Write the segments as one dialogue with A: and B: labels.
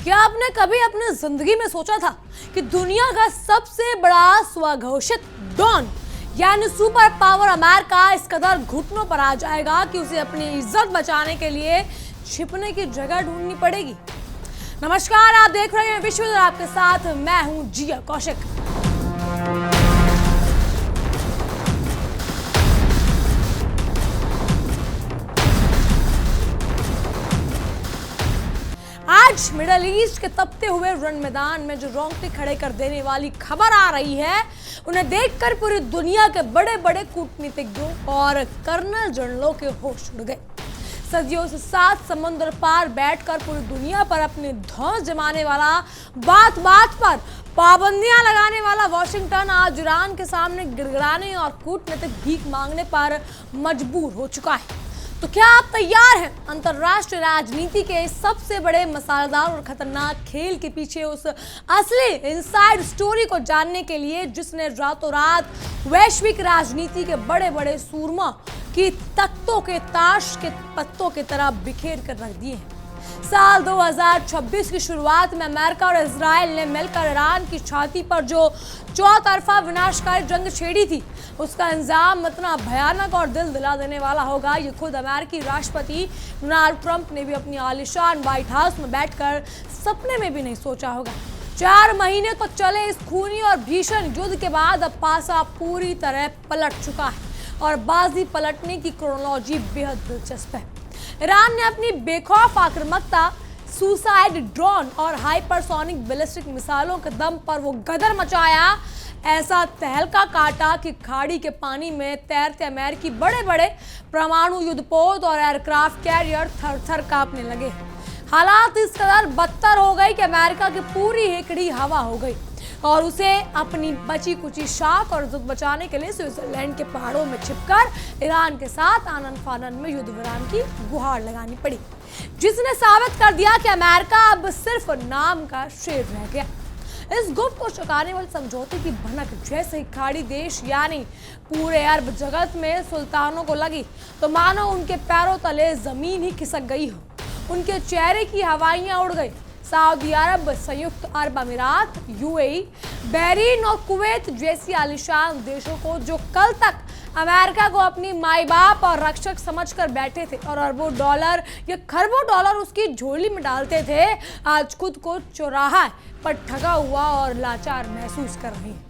A: क्या आपने कभी अपनी जिंदगी में सोचा था कि दुनिया का सबसे बड़ा स्वघोषित डॉन यानी सुपर पावर अमेरिका इस कदर घुटनों पर आ जाएगा कि उसे अपनी इज्जत बचाने के लिए छिपने की जगह ढूंढनी पड़ेगी। नमस्कार, आप देख रहे हैं विश्व, आपके साथ मैं हूं जिया कौशिक। आज मिडल ईस्ट के तपते हुए रण मैदान में जो रोंगटे खड़े कर देने वाली खबर आ रही है, उन्हें देखकर पूरी दुनिया के बड़े बड़े कूटनीतिज्ञों और कर्नल जनरलों के होश उड़ गए। सदियों से 7 समुद्र पार बैठकर पूरी दुनिया पर अपनी धौंस जमाने वाला, बात बात पर पाबंदियां लगाने वाला वॉशिंगटन आज ईरान के सामने गिड़गिड़ाने और कूटनीतिक भीख मांगने पर मजबूर हो चुका है। तो क्या आप तैयार हैं अंतरराष्ट्रीय राजनीति के सबसे बड़े मसालेदार और खतरनाक खेल के पीछे उस असली इनसाइड स्टोरी को जानने के लिए, जिसने रातों रात वैश्विक राजनीति के बड़े बड़े सूरमा की तख्तों के ताश के पत्तों की तरह बिखेर कर रख दिए हैं। साल 2026 की शुरुआत में अमेरिका और इजराइल ने मिलकर ईरान की छाती पर जो चौतरफा विनाशकारी जंग छेड़ी थी, उसका अंजाम इतना भयानक और दिल दिला देने वाला होगा, ये खुद अमेरिकी राष्ट्रपति डोनाल्ड ट्रंप ने भी अपनी आलीशान व्हाइट हाउस में बैठकर सपने में भी नहीं सोचा होगा। 4 महीने तो चले इस खूनी और भीषण युद्ध के बाद अब पासा पूरी तरह पलट चुका है और बाजी पलटने की क्रोनोलॉजी बेहद दिलचस्प है। ईरान ने अपनी बेखौफ आक्रामकता, सुसाइड ड्रोन और हाइपरसोनिक बैलिस्टिक मिसाइलों के दम पर वो गदर मचाया, ऐसा तहलका काटा कि खाड़ी के पानी में तैरते अमेरिकी बड़े बड़े परमाणु युद्धपोत और एयरक्राफ्ट कैरियर थर थर कांपने लगे। हालात इस कदर बदतर हो गई कि अमेरिका की पूरी हेकड़ी हवा हो गई और उसे अपनी बची कुची शाख और इज्जत बचाने के लिए स्विट्जरलैंड के पहाड़ों में छिपकर ईरान के साथ आनन फानन में युद्ध विराम की गुहार लगानी पड़ी, जिसने साबित कर दिया कि अमेरिका अब सिर्फ नाम का शेर रह गया। इस गुप्त को चुकाने वाले समझौते की भनक जैसे ही खाड़ी देश यानी पूरे अरब जगत में सुल्तानों को लगी, तो मानो उनके पैरों तले जमीन ही खिसक गई हो, उनके चेहरे की हवाइयां उड़ गई। सऊदी अरब, संयुक्त अरब अमीरात, यूएई, बहरीन और कुवैत जैसी आलीशान देशों को जो कल तक अमेरिका को अपनी माई बाप और रक्षक समझकर बैठे थे और अरबों डॉलर या खरबों डॉलर उसकी झोली में डालते थे, आज खुद को चौराहा पर ठगा हुआ और लाचार महसूस कर रहे हैं।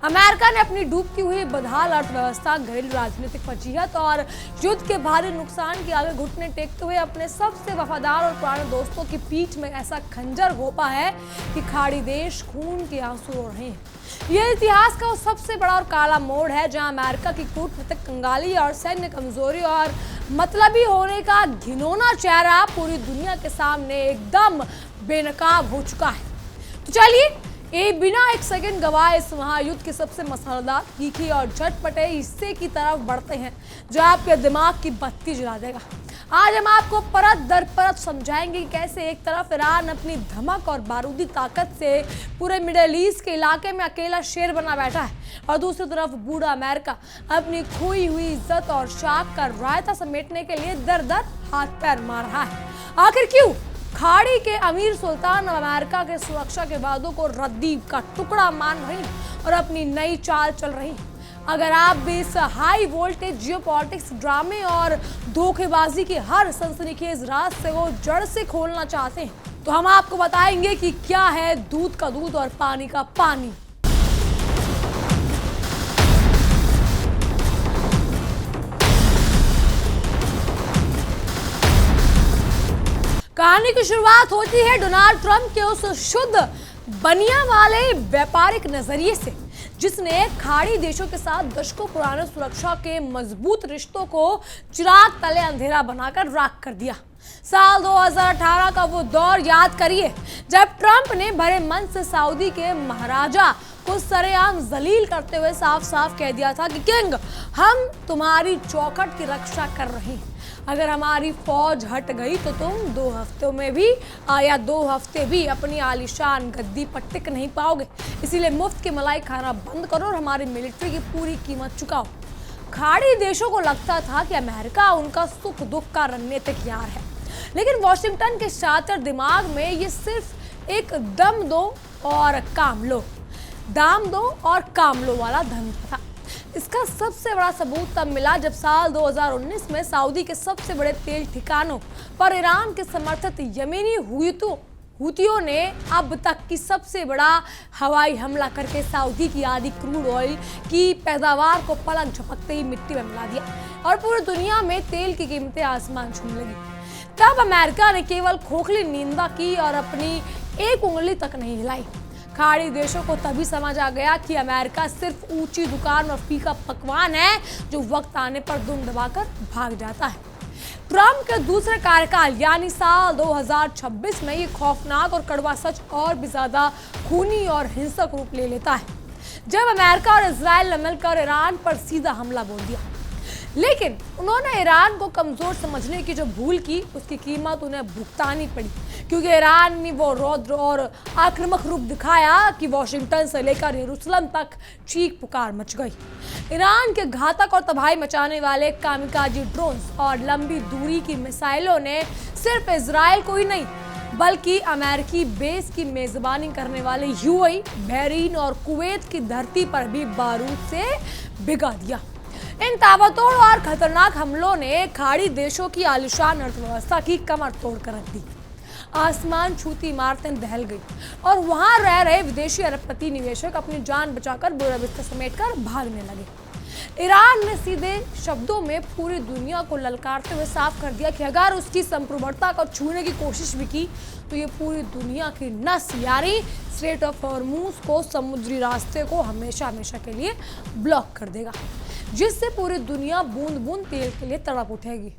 A: अमेरिका ने अपनी डूबती हुई बदहाल अर्थव्यवस्था, घरेलू राजनीतिक फजीहत और युद्ध के भारी नुकसान के आगे घुटने टेकते हुए अपने सबसे वफादार और पुराने दोस्तों की पीठ में ऐसा खंजर घोंपा है कि खाड़ी देश खून के आंसू रो रहे हैं। यह इतिहास का वो सबसे बड़ा और काला मोड़ है जहां अमेरिका की कूटनीतिक कंगाली और सैन्य कमजोरी और मतलबी होने का घिनौना चेहरा पूरी दुनिया के सामने एकदम बेनकाब हो चुका है। तो चलिए बिना एक सेकंड गवाए इस महायुद्ध के सबसे मसालेदार, तीखी और झटपटे हिस्से की तरफ बढ़ते हैं जो आपके दिमाग की बत्ती जला देगा। आज हम आपको परत दर परत समझाएंगे कि कैसे एक तरफ ईरान अपनी धमक और बारूदी ताकत से पूरे मिडिल ईस्ट के इलाके में अकेला शेर बना बैठा है और दूसरी तरफ बूढ़ा अमेरिका अपनी खोई हुई इज्जत और शाख का रायता समेटने के लिए दर दर हाथ पैर मार रहा है। आखिर क्यों? खाड़ी के अमीर सुल्तान अमेरिका के सुरक्षा के वादों को रद्दी का टुकड़ा मान रही और अपनी नई चाल चल रही। अगर आप भी इस हाई वोल्टेज जियोपॉलिटिक्स ड्रामे और धोखेबाजी के हर सनसनीखेज राज से वो जड़ से खोलना चाहते हैं, तो हम आपको बताएंगे कि क्या है दूध का दूध और पानी का पानी। कहानी की शुरुआत होती है डोनाल्ड ट्रंप के उस शुद्ध बनिया वाले व्यापारिक नजरिए से, जिसने खाड़ी देशों के साथ दशकों पुराने सुरक्षा के मजबूत रिश्तों को चिराग तले अंधेरा बनाकर राख कर दिया। साल 2018 का वो दौर याद करिए जब ट्रंप ने भरे मन से सऊदी के महाराजा को सरेआम जलील करते हुए साफ साफ कह दिया था कि किंग, हम तुम्हारी चौखट की रक्षा कर रहे हैं, अगर हमारी फौज हट गई तो तुम 2 हफ्तों में भी या 2 हफ्ते भी अपनी आलीशान गद्दी पर टिक नहीं पाओगे, इसीलिए मुफ्त की मलाई खाना बंद करो और हमारी मिलिट्री की पूरी कीमत चुकाओ। खाड़ी देशों को लगता था कि अमेरिका उनका सुख दुख का रणनीतिक यार है, लेकिन वॉशिंगटन के शातिर दिमाग में ये सिर्फ एक दम दो और काम लो, दाम दो और काम लो वाला धंधा था। इसका सबसे बड़ा सबूत तब मिला जब साल 2019 में सऊदी के सबसे बड़े तेल ठिकानों पर ईरान के समर्थित यमेनी हुतियों ने अब तक की सबसे बड़ा हवाई हमला करके सऊदी की आधी क्रूड ऑयल की पैदावार को पलक झपकते ही मिट्टी में मिला दिया और पूरी दुनिया में तेल की कीमतें आसमान छूने लगी। तब अमेरिका ने केवल खोखली निंदा की और अपनी एक उंगली तक नहीं हिलाई। खाड़ी देशों को तभी समझ आ गया कि अमेरिका सिर्फ ऊंची दुकान और फीका पकवान है जो वक्त आने पर दुम दबाकर भाग जाता है। ट्रंप के दूसरे कार्यकाल यानी साल 2026 में ये खौफनाक और कड़वा सच और भी ज्यादा खूनी और हिंसक रूप ले लेता है जब अमेरिका और इजराइल ने मिलकर ईरान पर सीधा हमला बोल दिया। लेकिन उन्होंने ईरान को कमजोर समझने की जो भूल की उसकी कीमत उन्हें भुगतानी पड़ी, क्योंकि ईरान ने वो रौद्र और आक्रामक रूप दिखाया कि वॉशिंगटन से लेकर यरूशलेम तक चीख पुकार मच गई। ईरान के घातक और तबाही मचाने वाले कामिकाजी ड्रोन्स और लंबी दूरी की मिसाइलों ने सिर्फ इजराइल को ही नहीं बल्कि अमेरिकी बेस की मेजबानी करने वाले यूएई, बहरीन और कुवैत की धरती पर भी बारूद से भिगा दिया। इन ताबड़तोड़ और खतरनाक हमलों ने खाड़ी देशों की आलिशान अर्थव्यवस्था की कमर तोड़ कर रख दी। आसमान छूती इमारतें दहल गई और वहां रह रहे विदेशी अरबपति निवेशक अपनी जान बचाकर बोरा बिस्तर समेटकर भागने लगे। ईरान ने सीधे शब्दों में पूरी दुनिया को ललकारते हुए साफ कर दिया कि अगर उसकी संप्रभुता को छूने की कोशिश भी की तो ये पूरी दुनिया की नस यानी स्ट्रेट ऑफ हॉर्मुज को, समुद्री रास्ते को हमेशा हमेशा के लिए ब्लॉक कर देगा, जिससे पूरी दुनिया बूंद बूंद तेल के लिए तड़प उठेगी।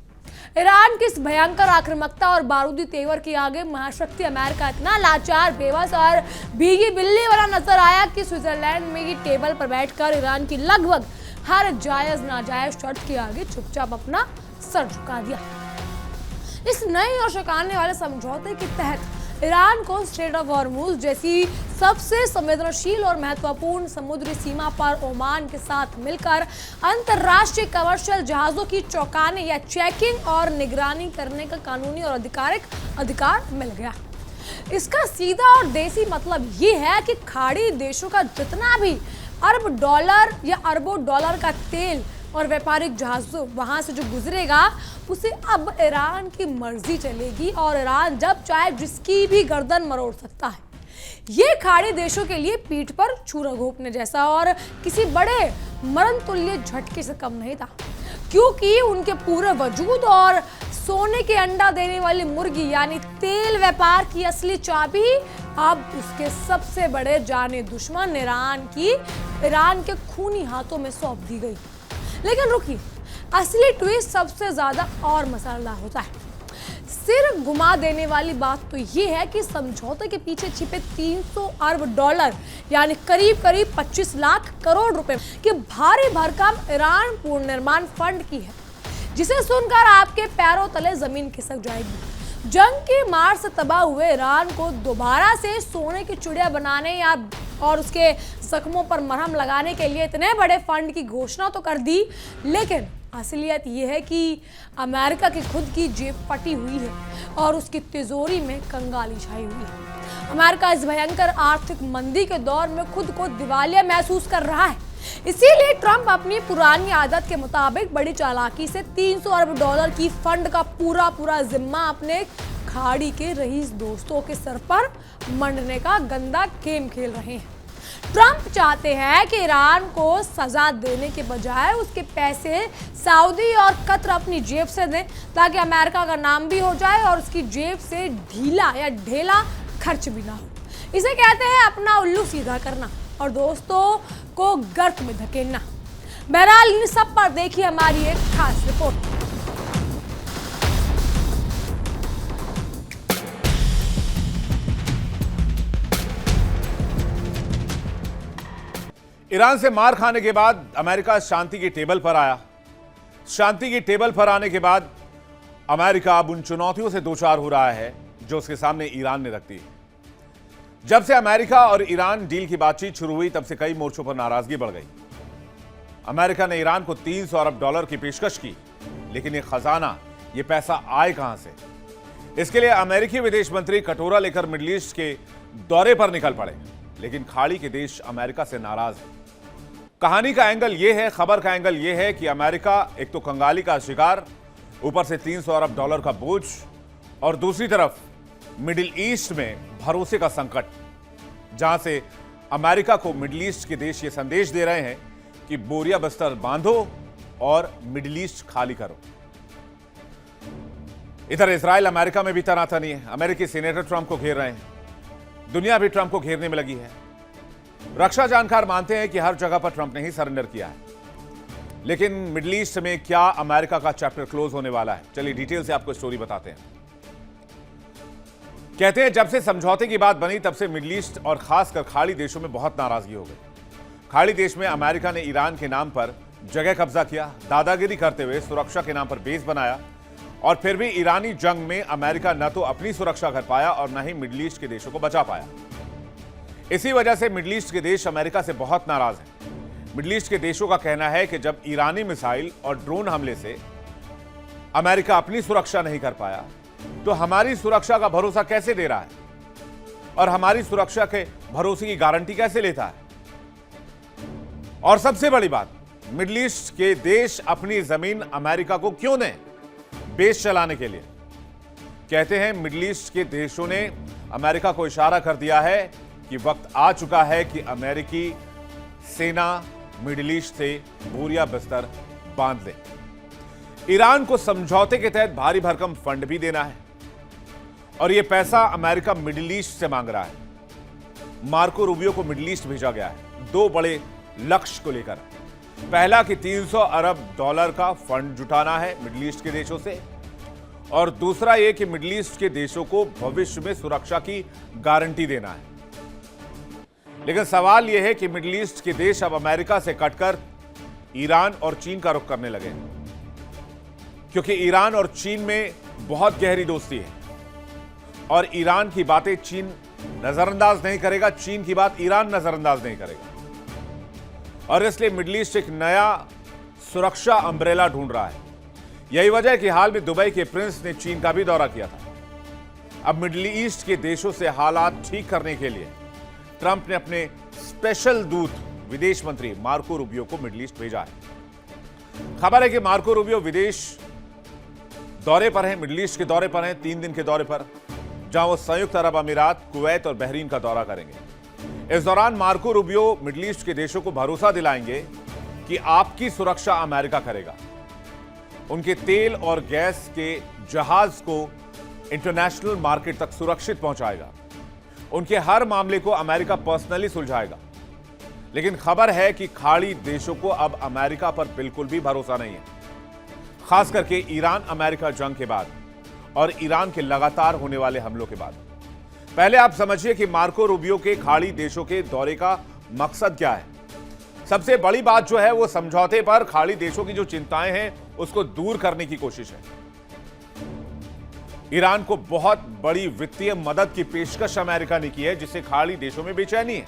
A: ईरान की इस भयंकर आक्रामकता और बारूदी तेवर के आगे महाशक्ति अमेरिका इतना लाचार, बेबस और भीगी बिल्ली वाला नजर आया कि स्विट्जरलैंड में की टेबल पर बैठकर ईरान की लगभग हर जायज नाजायज शर्त के आगे चुपचाप अपना सर झुका दिया। इस नए और शकाने वाले समझौते के तहत ईरान को स्ट्रेट ऑफ हॉर्मुज जैसी सबसे संवेदनशील और महत्वपूर्ण समुद्री सीमा पर ओमान के साथ मिलकर अंतर्राष्ट्रीय कमर्शियल जहाजों की चौकाने या चेकिंग और निगरानी करने का कानूनी और आधिकारिक अधिकार मिल गया। इसका सीधा और देसी मतलब ये है कि खाड़ी देशों का जितना भी अरब डॉलर या अरबों डॉलर का तेल और व्यापारिक जहाजों वहां से जो गुजरेगा उसे अब ईरान की मर्जी चलेगी और ईरान जब चाहे जिसकी भी गर्दन मरोड़ सकता है। ये खाड़ी देशों के लिए पीठ पर छुरा घोंपने जैसा और किसी बड़े मरण तुल्य झटके से कम नहीं था, क्योंकि उनके पूरे वजूद और सोने के अंडा देने वाली मुर्गी यानी तेल व्यापार की असली चाबी अब उसके सबसे बड़े जाने दुश्मन ईरान के खूनी हाथों में सौंप दी गई। लेकिन रुकिए, असली ट्विस्ट सबसे ज्यादा और मसालेदार होता है। सिर घुमा देने वाली बात तो ये है कि समझौते के पीछे छिपे 300 अरब डॉलर यानी करीब करीब 25 लाख करोड़ रुपए की भारी भरकम ईरान पुनर्निर्माण फंड की है, जिसे सुनकर आपके पैरों तले जमीन खिसक जाएगी। जंग की मार से तबाह हुए ईरान को दोबारा से सोने की चिड़िया बनाने और उसके जख्मों पर मरहम लगाने के लिए इतने बड़े फंड की घोषणा तो कर दी, लेकिन असलियत यह है कि अमेरिका की खुद की जेब फटी हुई है और उसकी तिजोरी में कंगाली छाई हुई है। अमेरिका इस भयंकर आर्थिक मंदी के दौर में खुद को दिवालिया महसूस कर रहा है। इसीलिए ट्रंप अपनी पुरानी आदत के मुताबिक बड़ी चालाकी से 300 अरब डॉलर की फंड का पूरा जिम्मा अपने खाड़ी के रईस दोस्तों के सर पर मंडने का गंदा गेम खेल रहे हैं। ट्रंप चाहते हैं कि ईरान को सजा देने के बजाय उसके पैसे सऊदी और कतर अपनी जेब से दें, ताकि अमेरिका का नाम भी हो जाए और उसकी जेब से ढीला या ढेला खर्च भी ना हो। इसे कहते हैं अपना उल्लू सीधा करना और दोस्तों को गर्त में धकेलना। बहरहाल इन सब पर देखिए हमारी एक खास रिपोर्ट।
B: ईरान से मार खाने के बाद अमेरिका शांति की टेबल पर आया। शांति की टेबल पर आने के बाद अमेरिका अब उन चुनौतियों से दो चार हो रहा है जो उसके सामने ईरान ने रख दी। जब से अमेरिका और ईरान डील की बातचीत शुरू हुई तब से कई मोर्चों पर नाराजगी बढ़ गई। अमेरिका ने ईरान को 300 अरब डॉलर की पेशकश की, लेकिन ये खजाना, ये पैसा आए कहां से? इसके लिए अमेरिकी विदेश मंत्री कटोरा लेकर मिडिल ईस्ट के दौरे पर निकल पड़े, लेकिन खाड़ी के देश अमेरिका से नाराज हैं। कहानी का एंगल यह है, खबर का एंगल यह है कि अमेरिका एक तो कंगाली का शिकार, ऊपर से $300 अरब का बोझ, और दूसरी तरफ मिडिल ईस्ट में भरोसे का संकट, जहां से अमेरिका को मिडिल ईस्ट के देश ये संदेश दे रहे हैं कि बोरिया बस्तर बांधो और मिडिल ईस्ट खाली करो। इधर इजराइल अमेरिका में भी तनातनी है। अमेरिकी सीनेटर ट्रंप को घेर रहे हैं, दुनिया भी ट्रंप को घेरने में लगी है। रक्षा जानकार मानते हैं कि हर जगह पर ट्रंप ने ही सरेंडर किया है, लेकिन मिडिल ईस्ट में क्या अमेरिका का चैप्टर क्लोज होने वाला है? चलिए डिटेल से आपको स्टोरी बताते हैं। कहते हैं जब से समझौते की बात बनी तब से मिडिल ईस्ट और खासकर खाड़ी देशों में बहुत नाराजगी हो गई। खाड़ी देश में अमेरिका ने ईरान के नाम पर जगह कब्जा किया, दादागिरी करते हुए सुरक्षा के नाम पर बेस बनाया, और फिर भी ईरानी जंग में अमेरिका न तो अपनी सुरक्षा कर पाया और न ही मिडिल ईस्ट के देशों को बचा पाया। इसी वजह से मिडिल ईस्ट के देश अमेरिका से बहुत नाराज हैं। मिडिल ईस्ट के देशों का कहना है कि जब ईरानी मिसाइल और ड्रोन हमले से अमेरिका अपनी सुरक्षा नहीं कर पाया, तो हमारी सुरक्षा का भरोसा कैसे दे रहा है और हमारी सुरक्षा के भरोसे की गारंटी कैसे लेता है? और सबसे बड़ी बात, मिडिल ईस्ट के देश अपनी जमीन अमेरिका को क्यों दें बेस चलाने के लिए? कहते हैं मिडिल ईस्ट के देशों ने अमेरिका को इशारा कर दिया है कि वक्त आ चुका है कि अमेरिकी सेना मिडिल ईस्ट से बोरिया बिस्तर बांध ले। ईरान को समझौते के तहत भारी भरकम फंड भी देना है, और यह पैसा अमेरिका मिडिल ईस्ट से मांग रहा है। मार्को रूबियो को मिडिल ईस्ट भेजा गया है दो बड़े लक्ष्य को लेकर। पहला कि $300 अरब का फंड जुटाना है मिडिल ईस्ट के देशों से, और दूसरा यह कि मिडिल ईस्ट के देशों को भविष्य में सुरक्षा की गारंटी देना है। लेकिन सवाल यह है कि मिडिल ईस्ट के देश अब अमेरिका से कटकर ईरान और चीन का रुख करने लगे, क्योंकि ईरान और चीन में बहुत गहरी दोस्ती है, और ईरान की बातें चीन नजरअंदाज नहीं करेगा, चीन की बात ईरान नजरअंदाज नहीं करेगा, और इसलिए मिडिल ईस्ट एक नया सुरक्षा अम्ब्रेला ढूंढ रहा है। यही वजह है कि हाल में दुबई के प्रिंस ने चीन का भी दौरा किया था। अब मिडिल ईस्ट के देशों से हालात ठीक करने के लिए ट्रंप ने अपने स्पेशल दूत विदेश मंत्री मार्को रूबियो को मिडिल ईस्ट भेजा है। खबर है कि मार्को रूबियो विदेश दौरे पर हैं, मिडिल ईस्ट के दौरे पर हैं, 3 दिन के दौरे पर, जहां वो संयुक्त अरब अमीरात, कुवैत और बहरीन का दौरा करेंगे। इस दौरान मार्को रूबियो मिडिल ईस्ट के देशों को भरोसा दिलाएंगे कि आपकी सुरक्षा अमेरिका करेगा, उनके तेल और गैस के जहाज को इंटरनेशनल मार्केट तक सुरक्षित पहुंचाएगा, उनके हर मामले को अमेरिका पर्सनली सुलझाएगा। लेकिन खबर है कि खाड़ी देशों को अब अमेरिका पर बिल्कुल भी भरोसा नहीं है, खास करके ईरान अमेरिका जंग के बाद और ईरान के लगातार होने वाले हमलों के बाद। पहले आप समझिए कि मार्को रूबियो के खाड़ी देशों के दौरे का मकसद क्या है। सबसे बड़ी बात जो है वो समझौते पर खाड़ी देशों की जो चिंताएं हैं उसको दूर करने की कोशिश है। ईरान को बहुत बड़ी वित्तीय मदद की पेशकश अमेरिका ने की है, जिससे खाड़ी देशों में बेचैनी है।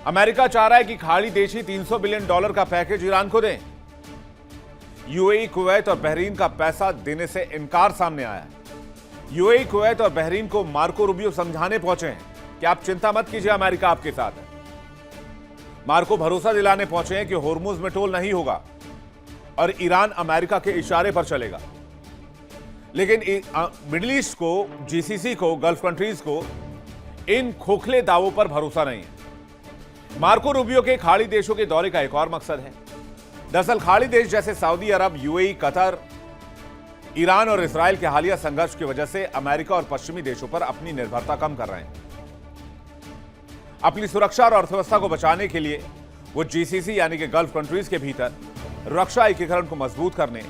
B: अमेरिका चाह रहा है कि खाड़ी देश ही $300 बिलियन का पैकेज ईरान को दें। यूएई, कुवैत और बहरीन का पैसा देने से इनकार सामने आया है। यूएई, कुवैत और बहरीन को मार्को रूबियो समझाने पहुंचे हैं कि आप चिंता मत कीजिए, अमेरिका आपके साथ है। मार्को भरोसा दिलाने पहुंचे हैं कि होर्मुज में टोल नहीं होगा और ईरान अमेरिका के इशारे पर चलेगा। लेकिन मिडिल ईस्ट को, जीसीसी को, गल्फ कंट्रीज को इन खोखले दावों पर भरोसा नहीं है। मार्को रूबियो के खाड़ी देशों के दौरे का एक और मकसद है। दरअसल खाड़ी देश जैसे सऊदी अरब, यूएई, कतर, ईरान और इस्राइल के हालिया संघर्ष की वजह से अमेरिका और पश्चिमी देशों पर अपनी निर्भरता कम कर रहे हैं। अपनी सुरक्षा और अर्थव्यवस्था को बचाने के लिए वो जीसीसी यानी कि गल्फ कंट्रीज के भीतर रक्षा एकीकरण को मजबूत करने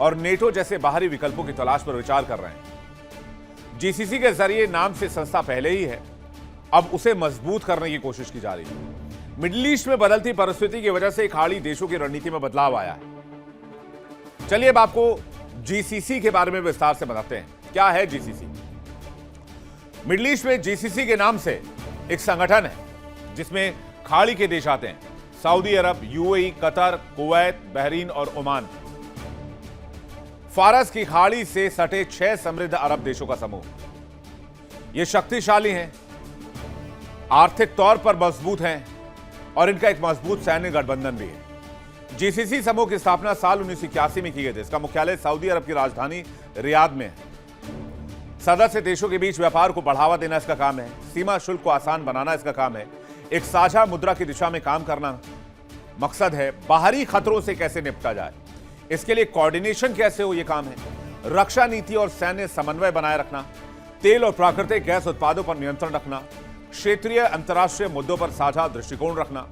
B: और नेटो जैसे बाहरी विकल्पों की तलाश पर विचार कर रहे हैं। जीसीसी के जरिए नाम से संस्था पहले ही है, अब उसे मजबूत करने की कोशिश की जा रही है। मिडिल ईस्ट में बदलती परिस्थिति की वजह से खाड़ी देशों की रणनीति में बदलाव आया है। चलिए अब आपको जीसीसी के बारे में विस्तार से बताते हैं। क्या है जीसीसी? मिडिल ईस्ट में जीसीसी के नाम से एक संगठन है जिसमें खाड़ी के देश आते हैं, सऊदी अरब, यूएई, कतर, कुवैत, बहरीन और ओमान। फारस की खाड़ी से सटे 6 समृद्ध अरब देशों का समूह। ये शक्तिशाली हैं, आर्थिक तौर पर मजबूत हैं और इनका एक मजबूत सैन्य गठबंधन भी है। जीसीसी समूह की स्थापना साल 1981 में की गई थी। इसका मुख्यालय सऊदी अरब की राजधानी रियाद में है। सदस्य देशों के बीच व्यापार को बढ़ावा देना इसका काम है। सीमा शुल्क को आसान बनाना इसका काम है। एक साझा मुद्रा की दिशा में काम करना मकसद है। बाहरी खतरों से कैसे निपटा जाए, इसके लिए कोऑर्डिनेशन कैसे हो, यह काम है। रक्षा नीति और सैन्य समन्वय बनाए रखना, तेल और प्राकृतिक गैस उत्पादों पर नियंत्रण रखना, क्षेत्रीय अंतर्राष्ट्रीय मुद्दों पर साझा दृष्टिकोण रखना।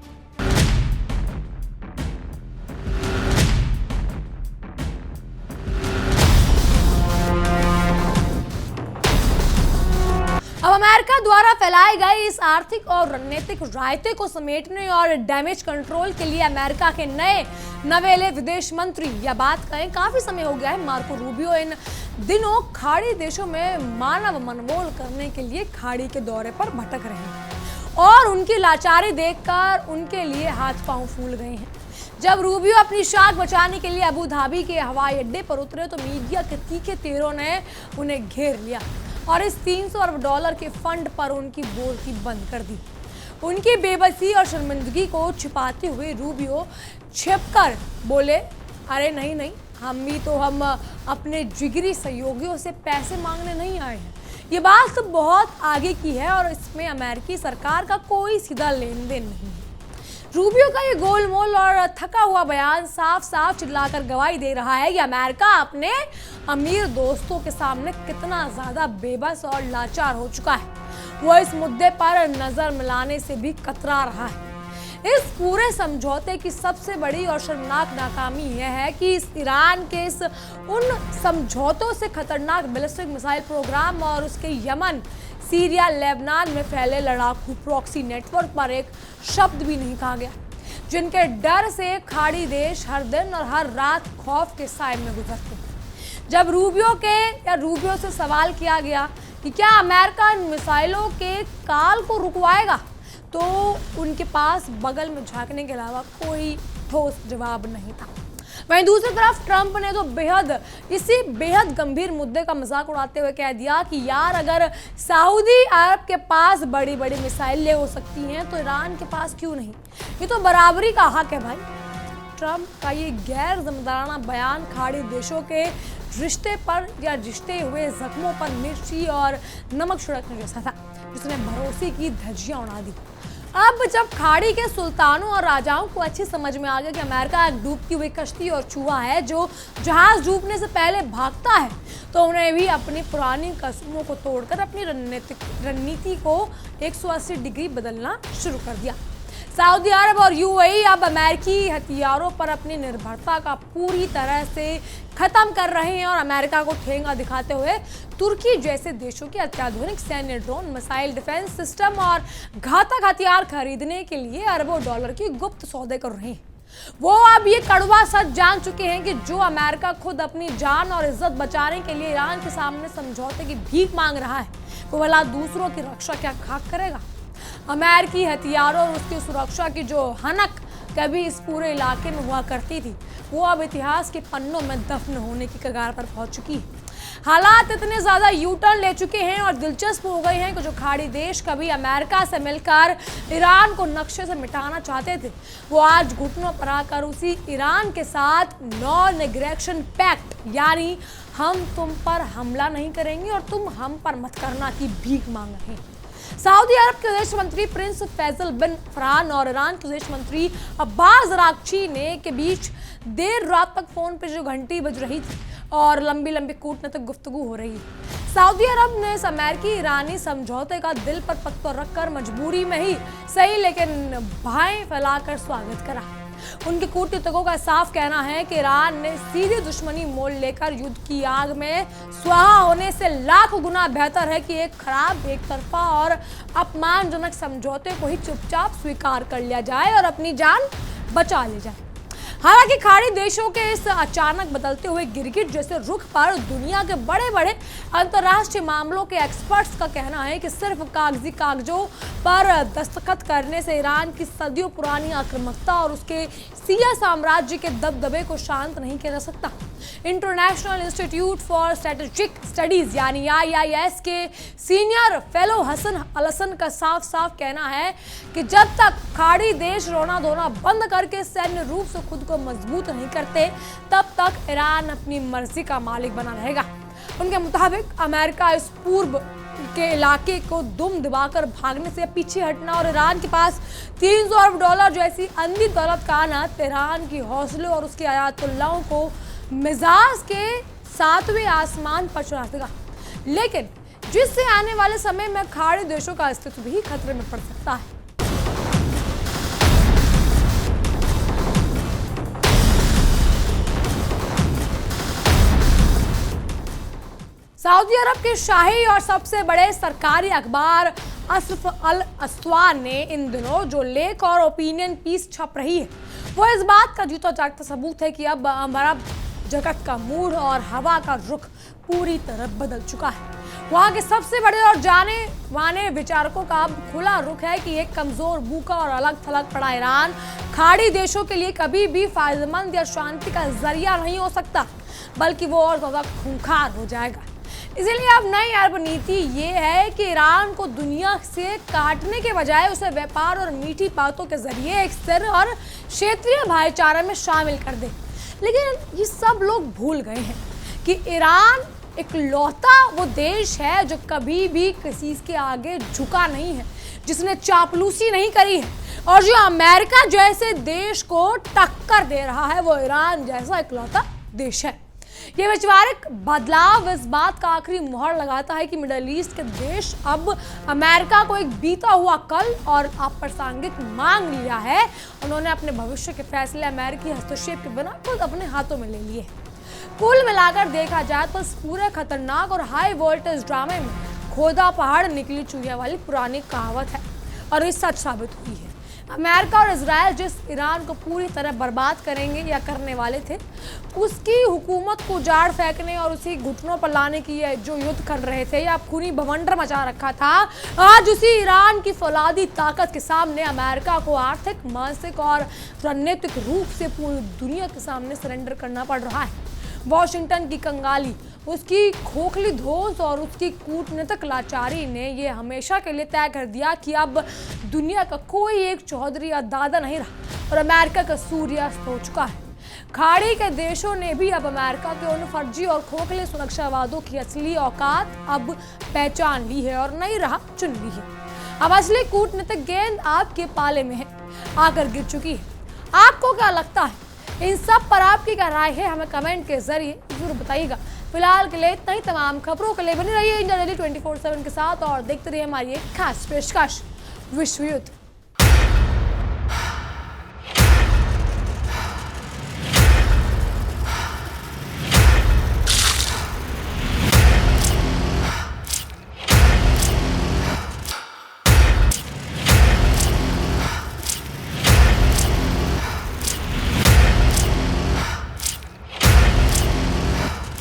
A: अब अमेरिका द्वारा फैलाए गए इस आर्थिक और रणनीतिक रायते को समेटने और डैमेज कंट्रोल के लिए अमेरिका के नए नवेले विदेश मंत्री, या बात कहें काफी समय हो गया है, मार्को रूबियो इन दिनों खाड़ी देशों में मानव मनमोल करने के लिए खाड़ी के दौरे पर भटक रहे हैं और उनकी लाचारी देखकर उनके लिए हाथ पांव फूल गए हैं। जब रूबियो अपनी शाख बचाने के लिए अबू धाबी के हवाई अड्डे पर उतरे तो मीडिया के तीखे तीरों ने उन्हें घेर लिया और इस $300 अरब के फंड पर उनकी बोलती बंद कर दी। उनकी बेबसी और शर्मिंदगी को छिपाते हुए रूबियो छिपकर बोले, अरे नहीं नहीं, हम अपने जिगरी सहयोगियों से पैसे मांगने नहीं आए हैं। ये बात तो बहुत आगे की है और इसमें अमेरिकी सरकार का कोई सीधा लेन देन नहीं है। रूबियो का ये गोलमोल और थका हुआ बयान साफ साफ चिल्लाकर गवाही दे रहा है कि अमेरिका अपने अमीर दोस्तों के सामने कितना ज्यादा बेबस और लाचार हो चुका है। वो इस मुद्दे पर नजर मिलाने से भी कतरा रहा है। इस पूरे समझौते की सबसे बड़ी और शर्मनाक नाकामी यह है कि इस ईरान के इस उन समझौतों से खतरनाक बैलिस्टिक मिसाइल प्रोग्राम और उसके यमन, सीरिया, लेबनान में फैले लड़ाकू प्रॉक्सी नेटवर्क पर एक शब्द भी नहीं कहा गया, जिनके डर से खाड़ी देश हर दिन और हर रात खौफ के साए में गुजरते हैं। जब रूबियो से सवाल किया गया कि क्या अमेरिका इन मिसाइलों के काल को रुकवाएगा, तो उनके पास बगल में झांकने के अलावा कोई ठोस जवाब नहीं था। वहीं दूसरी तरफ ट्रंप ने तो इसी बेहद गंभीर मुद्दे का मजाक उड़ाते हुए कह दिया कि यार, अगर सऊदी अरब के पास बड़ी बड़ी मिसाइलें हो सकती हैं तो ईरान के पास क्यों नहीं? ये तो बराबरी का हक है भाई। ट्रंप का ये गैर जिम्मेदाराना बयान खाड़ी देशों के रिश्ते पर या रिश्ते हुए जख्मों पर मिर्ची और नमक छिड़कने जैसा था, जिसने भरोसे की धज्जियां उड़ा दी। अब जब खाड़ी के सुल्तानों और राजाओं को अच्छी समझ में आ गया कि अमेरिका एक डूबती हुई कश्ती और चूहा है जो जहाज डूबने से पहले भागता है, तो उन्हें भी अपनी पुरानी कस्मों को तोड़कर अपनी रणनीति को 180 डिग्री बदलना शुरू कर दिया। सऊदी अरब और यूएई अब अमेरिकी हथियारों पर अपनी निर्भरता का पूरी तरह से खत्म कर रहे हैं और अमेरिका को ठेंगा दिखाते हुए तुर्की जैसे देशों के अत्याधुनिक सैन्य ड्रोन, मिसाइल डिफेंस सिस्टम और घातक हथियार खरीदने के लिए अरबों डॉलर की गुप्त सौदे कर रहे हैं। वो अब ये कड़वा सच जान चुके हैं कि जो अमेरिका खुद अपनी जान और इज्जत बचाने के लिए ईरान के सामने समझौते की भीख मांग रहा है, वो भला दूसरों की रक्षा क्या खाक करेगा? अमेरिकी हथियारों और उसकी सुरक्षा की जो हनक कभी इस पूरे इलाके में हुआ करती थी, वो अब इतिहास के पन्नों में दफन होने की कगार पर पहुंच चुकी है। हालात इतने ज्यादा यू टर्न ले चुके हैं और दिलचस्प हो गए हैं कि जो खाड़ी देश कभी अमेरिका से मिलकर ईरान को नक्शे से मिटाना चाहते थे, वो आज घुटनों पर आकर उसी ईरान के साथ नॉन एग्रेशन पैक्ट, यानी हम तुम पर हमला नहीं करेंगे और तुम हम पर मत करना की भीख मांग रहे हैं। सऊदी अरब के विदेश मंत्री प्रिंस फैसल बिन फरहान और ईरान के विदेश मंत्री अब्बास अरागची ने के बीच देर रात तक फोन पे जो घंटी बज रही थी और लंबी लंबी कूटनीतिक गुफ्तगू हो रही है। सऊदी अरब ने इस अमेरिकी ईरानी समझौते का दिल पर पत्थर रखकर मजबूरी में ही सही लेकिन भाएं फैलाकर स्वागत करा। उनके कूटनीतिकों का साफ कहना है कि ईरान ने सीधी दुश्मनी मोल लेकर युद्ध की आग में स्वाहा होने से लाख गुना बेहतर है कि एक खराब, एक तरफा और अपमानजनक समझौते को ही चुपचाप स्वीकार कर लिया जाए और अपनी जान बचा ली जाए। हालांकि खाड़ी देशों के इस अचानक बदलते हुए गिरगिट जैसे रुख पर दुनिया के बड़े बड़े अंतर्राष्ट्रीय मामलों के एक्सपर्ट्स का कहना है कि सिर्फ कागजी कागजों पर दस्तखत करने से ईरान की सदियों पुरानी आक्रामकता और उसके सिया साम्राज्य के दबदबे को शांत नहीं किया जा सकता। International institute for strategic studies यानी IIS के सीनियर फेलो हसन अलसन का साफ साफ कहना है कि जब तक खाड़ी देश रोना धोना बंद करके सैन्य रूप से खुद को मजबूत नहीं करते, तब तक ईरान अपनी मर्जी का मालिक बना रहेगा। उनके मुताबिक अमेरिका इस पूर्व के इलाके को दुम दबाकर भागने से पीछे हटना और ईरान के पास $300 अरब जैसी अंधी दौलत का आना तेहरान की हौसले और उसके आयातुल्लाहों को मिजाज के 7वें आसमान पर चढ़ा देगा। लेकिन जिससे आने वाले समय में खाड़ी देशों का अस्तित्व भी खतरे में पड़ सकता है। सऊदी अरब के शाही और सबसे बड़े सरकारी अखबार असफ अल अस्वान ने इन दिनों जो लेख और ओपिनियन पीस छप रही है, वो इस बात का जीता जागता सबूत है कि अब अरब जगत का मूड और हवा का रुख पूरी तरह बदल चुका है। वहाँ के सबसे बड़े और जाने माने विचारकों का अब खुला रुख है कि एक कमजोर, भूखा और अलग थलग पड़ा ईरान खाड़ी देशों के लिए कभी भी फायदेमंद या शांति का जरिया नहीं हो सकता, बल्कि वो और ज्यादा खूंखार हो जाएगा। इसीलिए अब नई अरब नीति ये है कि ईरान को दुनिया से काटने के बजाय उसे व्यापार और मीठी बातों के जरिए एक स्थिर और क्षेत्रीय भाईचारे में शामिल कर दे। लेकिन ये सब लोग भूल गए हैं कि ईरान इकलौता वो देश है जो कभी भी किसी के आगे झुका नहीं है, जिसने चापलूसी नहीं करी है और जो अमेरिका जैसे देश को टक्कर दे रहा है, वो ईरान जैसा इकलौता देश है। ये वैश्विक बदलाव इस बात का आखिरी मुहर लगाता है कि मिडिल ईस्ट के देश अब अमेरिका को एक बीता हुआ कल और अप्रासंगिक मांग लिया है। उन्होंने अपने भविष्य के फैसले अमेरिकी हस्तक्षेप के बिना खुद अपने हाथों में ले लिए। कुल मिलाकर देखा जाए तो इस पूरे खतरनाक और हाई वोल्टेज ड्रामे में खोदा पहाड़ निकली चूहिया वाली पुरानी कहावत है और ये सच साबित हुई है। अमेरिका और इजराइल जिस ईरान को पूरी तरह बर्बाद करेंगे या करने वाले थे, उसकी हुकूमत को उजाड़ फेंकने और उसी घुटनों पर लाने की जो युद्ध कर रहे थे या खूनी बवंडर मचा रखा था, आज उसी ईरान की फौलादी ताकत के सामने अमेरिका को आर्थिक, मानसिक और रणनीतिक रूप से पूरी दुनिया के सामने सरेंडर करना पड़ रहा है। वॉशिंगटन की कंगाली, उसकी खोखली धौंस और उसकी कूटनीतिक लाचारी ने यह हमेशा के लिए तय कर दिया कि अब दुनिया का कोई एक चौधरी या दादा नहीं रहा और अमेरिका का सूर्यास्त हो चुका है। खाड़ी के देशों ने भी अब अमेरिका के उन फर्जी और खोखले सुरक्षावादों की असली औकात अब पहचान ली है और नई राह चुन ली है। अब असली कूटनीतिक गेंद आपके पाले में है, आकर गिर चुकी है। आपको क्या लगता है? इन सब पर आपकी क्या राय है? हमें कमेंट के जरिए जरूर बताइएगा। फिलहाल के लिए इतना ही। तमाम खबरों के लिए बनी रहिए इंडिया डेली 24/7 के साथ और देखते रहिए हमारी एक खास पेशकश विश्व युद्ध।